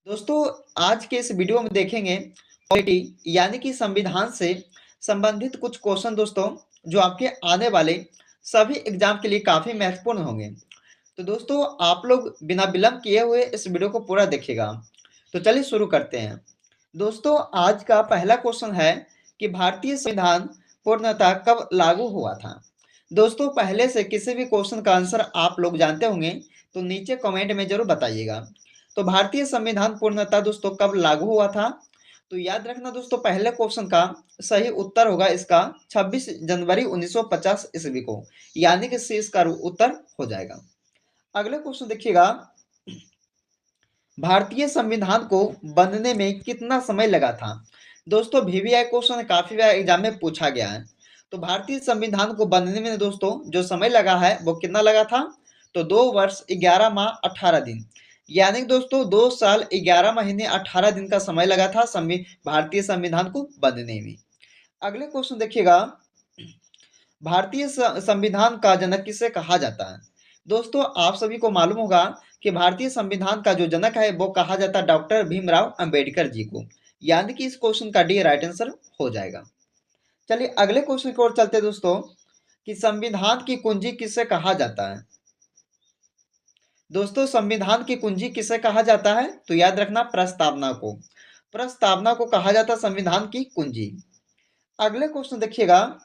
दोस्तों, आज के इस वीडियो में देखेंगे पॉलिटी यानी कि संविधान से संबंधित कुछ क्वेश्चन दोस्तों, जो आपके आने वाले सभी एग्जाम के लिए काफी महत्वपूर्ण होंगे। तो दोस्तों, आप लोग बिना विलंब किए हुए इस वीडियो को पूरा देखिएगा। तो चलिए शुरू करते हैं। दोस्तों, आज का पहला क्वेश्चन है कि भारतीय संविधान पूर्णतः कब लागू हुआ था। दोस्तों, पहले से किसी भी क्वेश्चन का आंसर आप लोग जानते होंगे तो नीचे कमेंट में जरूर बताइएगा। तो भारतीय संविधान पूर्णतः दोस्तों कब लागू हुआ था? तो याद रखना दोस्तों, पहले क्वेश्चन का सही उत्तर होगा इसका 26 जनवरी 1950 ईस्वी को, यानी कि सी इसका उत्तर हो जाएगा। अगले क्वेश्चन देखिएगा, भारतीय संविधान को बनने में कितना समय लगा था। दोस्तों, वीवीआई क्वेश्चन काफी बार एग्जाम में पूछा गया है। तो भारतीय संविधान को बनने में दोस्तों जो समय लगा है वो कितना लगा था? तो 2 वर्ष 11 माह 18 दिन, यानी कि दोस्तों 2 साल 11 महीने 18 दिन का समय लगा था भारतीय संविधान को बनने में। अगले क्वेश्चन देखिएगा, भारतीय संविधान का जनक किसे कहा जाता है। दोस्तों, आप सभी को मालूम होगा कि भारतीय संविधान का जो जनक है वो कहा जाता है डॉक्टर भीमराव अंबेडकर जी को, यानी कि इस क्वेश्चन का डी राइट आंसर हो जाएगा। चलिए अगले क्वेश्चन की ओर चलते हैं दोस्तों, कि संविधान की कुंजी किसे कहा जाता है। दोस्तों, संविधान की कुंजी किसे कहा जाता है? तो याद रखना, प्रस्तावना को। प्रस्तावना को कहा जाता है संविधान की कुंजी। अगले क्वेश्चन देखिएगा,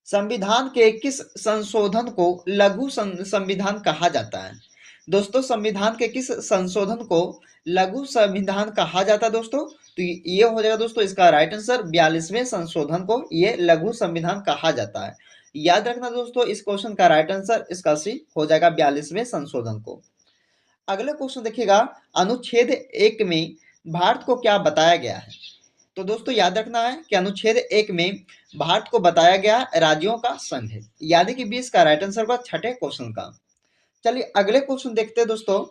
संविधान के किस संशोधन को लघु संविधान कहा जाता है। दोस्तों, संविधान के किस संशोधन को लघु संविधान कहा जाता है दोस्तों? तो ये हो जाएगा दोस्तों इसका राइट आंसर, 42वें संशोधन को ये लघु संविधान कहा जाता है। याद रखना दोस्तों, इस क्वेश्चन का राइट आंसर इसका सी हो जाएगा, 42वें संशोधन को। अगले क्वेश्चन देखिएगा, अनुच्छेद 1 में भारत को क्या बताया गया है। तो दोस्तों याद रखना है कि अनुच्छेद 1 में भारत को बताया गया राज्यों का संघ है, यानी कि 20 का राइट आंसर होगा छठे क्वेश्चन का। चलिए अगले क्वेश्चन देखते हैं दोस्तों,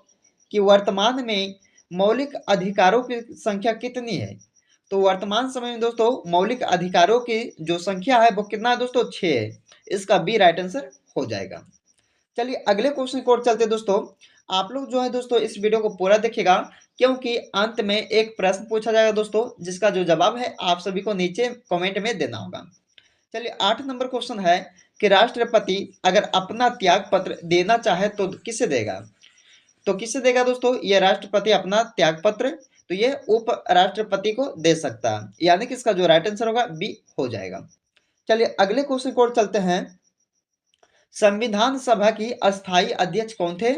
कि वर्तमान में मौलिक अधिकारों की संख्या कितनी है। तो वर्तमान समय में दोस्तों मौलिक अधिकारों की जो संख्या है वो कितना है दोस्तों? 6 है। इसका बी राइट आंसर हो जाएगा। चलिए अगले क्वेश्चन की ओर चलते दोस्तों। आप लोग जो है दोस्तों इस वीडियो को पूरा देखिएगा, क्योंकि अंत में एक प्रश्न पूछा जाएगा दोस्तों, जिसका जो जवाब है आप सभी को नीचे कमेंट में देना होगा। चलिए 8 नंबर क्वेश्चन है कि राष्ट्रपति अगर अपना त्याग पत्र देना चाहे तो किसे देगा। तो किसे देगा दोस्तों? ये राष्ट्रपति अपना त्याग पत्र तो ये उप राष्ट्रपति को दे सकता है, यानी कि इसका जो राइट आंसर होगा बी हो जाएगा। चलिए अगले क्वेश्चन की ओर चलते हैं, संविधान सभा की अस्थाई अध्यक्ष कौन थे।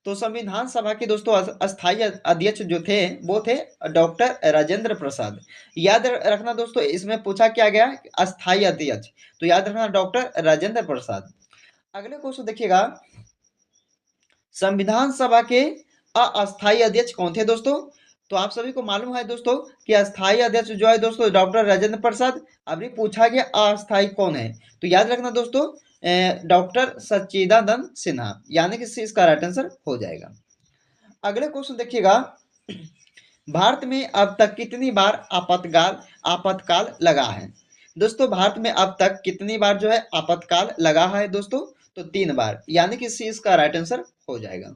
तो संविधान सभा के दोस्तों अस्थाई अध्यक्ष जो थे वो थे डॉक्टर राजेंद्र प्रसाद। याद रखना दोस्तों, इसमें पूछा क्या गया, अस्थाई अध्यक्ष, तो याद रखना डॉक्टर राजेंद्र प्रसाद। अगले क्वेश्चन देखिएगा, संविधान सभा के अस्थाई अध्यक्ष कौन थे दोस्तों। तो आप सभी को मालूम है दोस्तों कि अस्थाई अध्यक्ष जो है दोस्तों डॉक्टर राजेंद्र प्रसाद। अभी पूछा गया अस्थाई कौन है, तो याद रखना दोस्तों डॉक्टर सच्चिदानंद सिन्हा, यानी कि इसका राइट आंसर हो जाएगा। अगले क्वेश्चन देखिएगा, भारत में अब तक कितनी बार आपातकाल लगा है। दोस्तों, भारत में अब तक कितनी बार जो है आपातकाल लगा है दोस्तों? तो 3 बार, यानी कि सी इसका राइट आंसर हो जाएगा।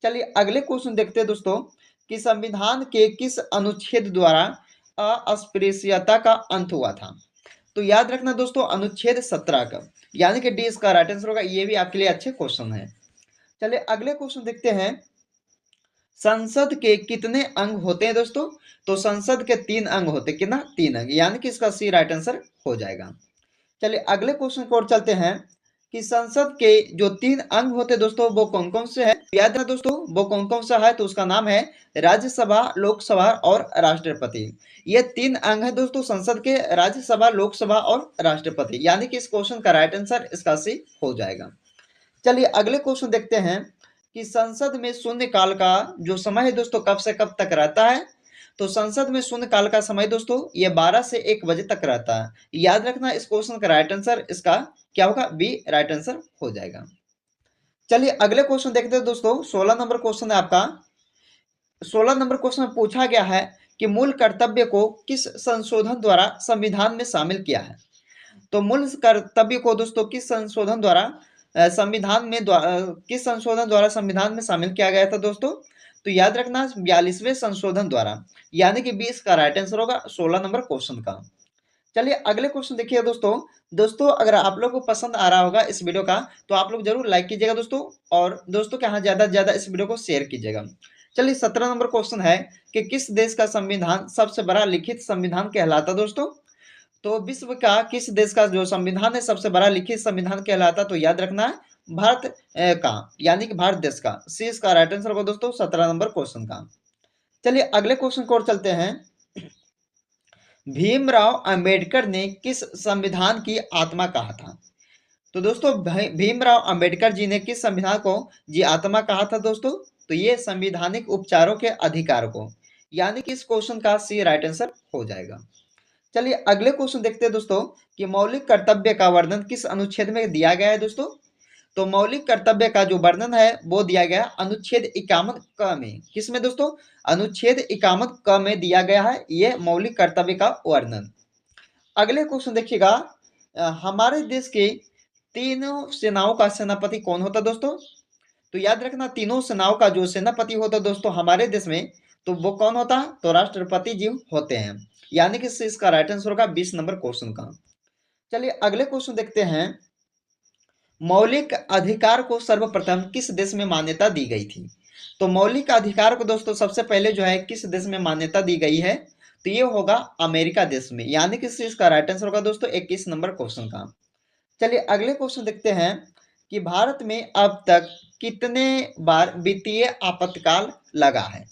चलिए अगले क्वेश्चन देखते हैं दोस्तों, कि संविधान के किस अनुच्छेद द्वारा अस्पृश्यता का अंत हुआ था। तो याद रखना दोस्तों अनुच्छेद 17 का, यानी कि डी इसका राइट आंसर होगा। ये भी आपके लिए अच्छे क्वेश्चन है। चलिए अगले क्वेश्चन देखते हैं, संसद के कितने अंग होते हैं दोस्तों। तो संसद के 3 अंग होते हैं, कितना? 3 अंग, यानी कि इसका सी राइट आंसर हो जाएगा। चलिए अगले क्वेश्चन की ओर चलते हैं, कि संसद के जो 3 अंग होते हैं दोस्तों वो कौन कौन से हैं। याद है दोस्तों वो कौन कौन सा है, तो उसका नाम है राज्यसभा, लोकसभा और राष्ट्रपति। ये 3 अंग है दोस्तों संसद के, राज्यसभा, लोकसभा और राष्ट्रपति, यानी कि इस क्वेश्चन का राइट आंसर इसका सी हो जाएगा। चलिए अगले क्वेश्चन देखते हैं, कि संसद में शून्यकाल का जो समय है दोस्तों कब से कब तक रहता है। तो संसद में शून्यकाल का समय दोस्तों ये 12 से 1 बजे तक रहता है। याद रखना इस क्वेश्चन का राइट आंसर इसका क्या होगा? बी राइट आंसर हो जाएगा। चलिए अगले क्वेश्चन देखते हैं दोस्तों, 16 नंबर क्वेश्चन है आपका। 16 नंबर क्वेश्चन में पूछा गया है कि मूल कर्तव्य को किस संशोधन द्वारा संविधान में शामिल किया है। तो मूल कर्तव्य को दोस्तों किस संशोधन द्वारा संविधान में किस संशोधन द्वारा संविधान में शामिल किया गया था दोस्तों। तो तो याद रखना 42वें संशोधन द्वारा, यानी कि 20 का राइट आंसर होगा 16 नंबर क्वेश्चन का। चलिए अगले क्वेश्चन देखिए दोस्तों। दोस्तों अगर आप लोग को पसंद आ रहा होगा इस वीडियो का तो आप लोग जरूर लाइक कीजिएगा दोस्तों, और दोस्तों के यहाँ ज्यादा से ज्यादा इस वीडियो को शेयर कीजिएगा। चलिए 17 नंबर क्वेश्चन है कि किस देश का संविधान सबसे बड़ा लिखित संविधान कहलाता दोस्तों। तो विश्व का किस देश का जो संविधान है सबसे बड़ा लिखित संविधान कहलाता, तो याद रखना है भारत का, यानी कि भारत देश का। सी इसका राइट आंसर होगा दोस्तों 17 नंबर क्वेश्चन का। चलिए अगले क्वेश्चन की ओर चलते हैं। भीमराव अंबेडकर ने किस संविधान की आत्मा कहा था। तो दोस्तों भीमराव अंबेडकर जी ने किस संविधान को जी आत्मा कहा था दोस्तों, तो ये संवैधानिक उपचारों के अधिकार को, यानी कि इस क्वेश्चन का सी राइट आंसर हो जाएगा। चलिए अगले क्वेश्चन देखते हैं दोस्तों कि मौलिक कर्तव्य का वर्णन किस अनुच्छेद में दिया गया है दोस्तों। तो मौलिक कर्तव्य का जो वर्णन है वो दिया गया अनुच्छेद 51 क में। किसमें दोस्तों, अनुच्छेद 51 क में दिया गया है ये मौलिक कर्तव्य का वर्णन। अगले क्वेश्चन देखिएगा, हमारे देश के तीनों सेनाओं का सेनापति कौन होता दोस्तों। तो याद रखना तीनों सेनाओं का जो सेनापति होता दोस्तों हमारे देश में, तो वो कौन होता है, तो राष्ट्रपति जी होते हैं, यानी कि इसका राइट आंसर होगा 20 नंबर क्वेश्चन का। चलिए अगले क्वेश्चन देखते हैं। मौलिक अधिकार को सर्वप्रथम किस देश में मान्यता दी गई थी। तो मौलिक अधिकार को दोस्तों सबसे पहले जो है किस देश में मान्यता दी गई है, तो ये होगा अमेरिका देश में, यानी कि इसका राइट आंसर होगा दोस्तों 21 नंबर क्वेश्चन का। चलिए अगले क्वेश्चन देखते हैं कि भारत में अब तक कितने बार वित्तीय आपातकाल लगा है।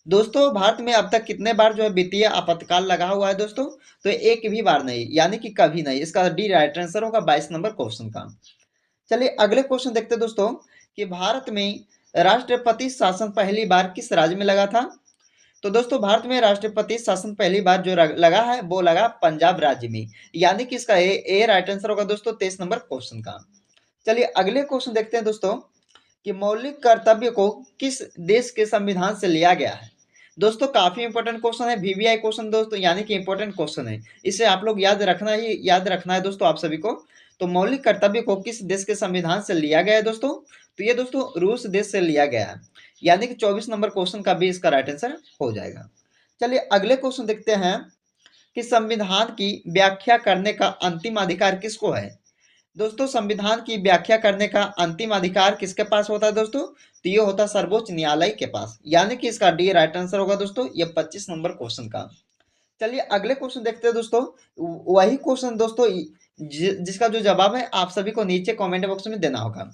दोस्तों भारत में अब तक कितने बार जो है वित्तीय आपातकाल लगा हुआ है दोस्तों, तो एक भी बार नहीं, यानी कि कभी नहीं। इसका डी राइट आंसर होगा 22 नंबर क्वेश्चन का। चलिए अगले क्वेश्चन देखते हैं दोस्तों कि भारत में राष्ट्रपति शासन पहली बार किस राज्य में लगा था। तो दोस्तों भारत में राष्ट्रपति शासन पहली बार जो लगा है वो लगा पंजाब राज्य में, यानी कि इसका ए राइट आंसर होगा दोस्तों 23 नंबर क्वेश्चन का। चलिए अगले क्वेश्चन देखते हैं दोस्तों कि मौलिक कर्तव्य को किस देश के संविधान से लिया गया है। दोस्तों काफी इंपॉर्टेंट क्वेश्चन है, वीवीआई क्वेश्चन दोस्तों, यानी कि इंपॉर्टेंट क्वेश्चन है, इसे आप लोग याद रखना है दोस्तों आप सभी को। तो मौलिक कर्तव्य को किस देश के संविधान से लिया गया है दोस्तों, तो ये दोस्तों रूस देश से लिया गया है, यानी कि 24 नंबर क्वेश्चन का भी इसका राइट आंसर हो जाएगा। चलिए अगले क्वेश्चन देखते हैं कि संविधान की व्याख्या करने का अंतिम अधिकार किसको है। दोस्तों संविधान की व्याख्या करने का अंतिम अधिकार किसके पास होता है दोस्तों, तो ये होता है सर्वोच्च न्यायालय के पास, यानी कि इसका डी राइट आंसर होगा दोस्तों ये 25 नंबर क्वेश्चन का। चलिए अगले क्वेश्चन देखते हैं दोस्तों। वही क्वेश्चन दोस्तों जिसका जो जवाब है आप सभी को नीचे कमेंट बॉक्स में देना होगा।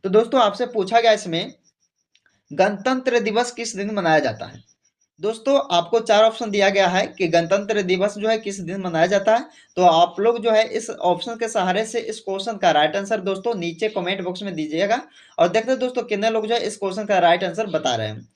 तो दोस्तों आपसे पूछा गया इसमें गणतंत्र दिवस किस दिन मनाया जाता है। दोस्तों आपको 4 ऑप्शन दिया गया है कि गणतंत्र दिवस जो है किस दिन मनाया जाता है। तो आप लोग जो है इस ऑप्शन के सहारे से इस क्वेश्चन का राइट आंसर दोस्तों नीचे कमेंट बॉक्स में दीजिएगा, और देखते हैं दोस्तों कितने लोग जो है इस क्वेश्चन का राइट आंसर बता रहे हैं।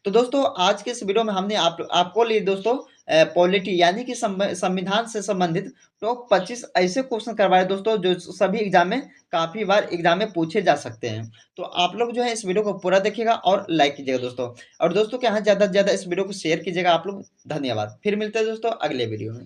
तो दोस्तों आज के इस वीडियो में हमने आपको लिए दोस्तों पॉलिटी, यानी कि संविधान से संबंधित टॉप 25 ऐसे क्वेश्चन करवाए दोस्तों जो सभी एग्जाम में काफी बार एग्जाम में पूछे जा सकते हैं। तो आप लोग जो है इस वीडियो को पूरा देखिएगा और लाइक कीजिएगा दोस्तों, और दोस्तों के यहाँ ज्यादा से ज्यादा इस वीडियो को शेयर कीजिएगा आप लोग। धन्यवाद, फिर मिलते हैं दोस्तों अगले वीडियो में।